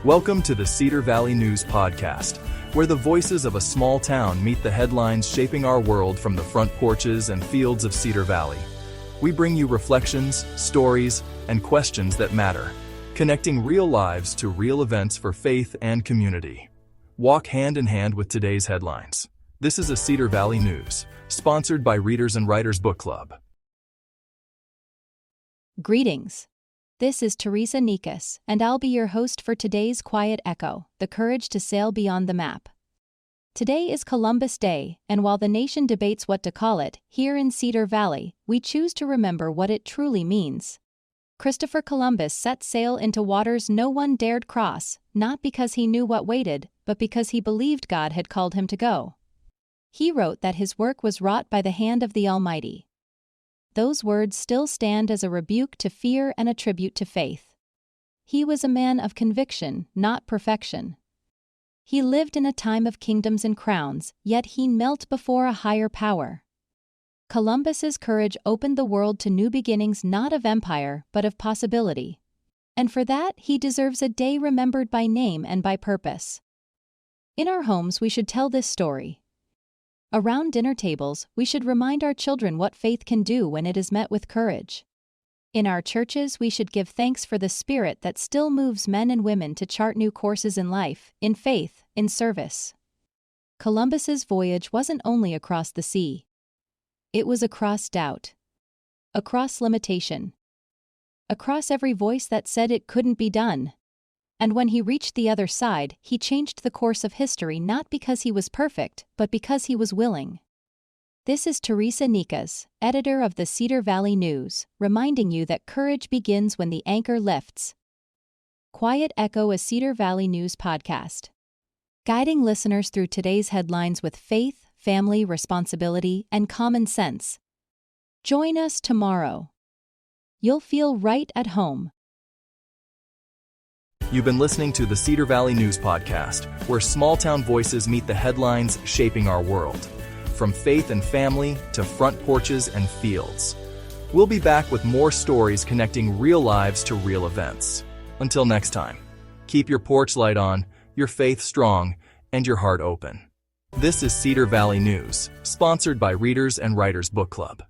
Welcome to the Cedar Valley News Podcast, where the voices of a small town meet the headlines shaping our world from the front porches and fields of Cedar Valley. We bring you reflections, stories, and questions that matter, connecting real lives to real events for faith and community. Walk hand in hand with today's headlines. This is a Cedar Valley News, sponsored by Readers and Writers Book Club. Greetings. This is Teresa Nikas, and I'll be your host for today's Quiet Echo, the courage to sail beyond the map. Today is Columbus Day, and while the nation debates what to call it, here in Cedar Valley, we choose to remember what it truly means. Christopher Columbus set sail into waters no one dared cross, not because he knew what waited, but because he believed God had called him to go. He wrote that his work was wrought by the hand of the Almighty. Those words still stand as a rebuke to fear and a tribute to faith. He was a man of conviction, not perfection. He lived in a time of kingdoms and crowns, yet he knelt before a higher power. Columbus's courage opened the world to new beginnings, not of empire, but of possibility. And for that, he deserves a day remembered by name and by purpose. In our homes, we should tell this story. Around dinner tables, we should remind our children what faith can do when it is met with courage. In our churches, we should give thanks for the spirit that still moves men and women to chart new courses in life, in faith, in service. Columbus's voyage wasn't only across the sea. It was across doubt, across limitation, across every voice that said it couldn't be done. And when he reached the other side, he changed the course of history not because he was perfect, but because he was willing. This is Teresa Nikas, editor of the Cedar Valley News, reminding you that courage begins when the anchor lifts. Quiet Echo, a Cedar Valley News podcast, guiding listeners through today's headlines with faith, family, responsibility, and common sense. Join us tomorrow. You'll feel right at home. You've been listening to the Cedar Valley News Podcast, where small-town voices meet the headlines shaping our world. From faith and family to front porches and fields. We'll be back with more stories connecting real lives to real events. Until next time, keep your porch light on, your faith strong, and your heart open. This is Cedar Valley News, sponsored by Readers and Writers Book Club.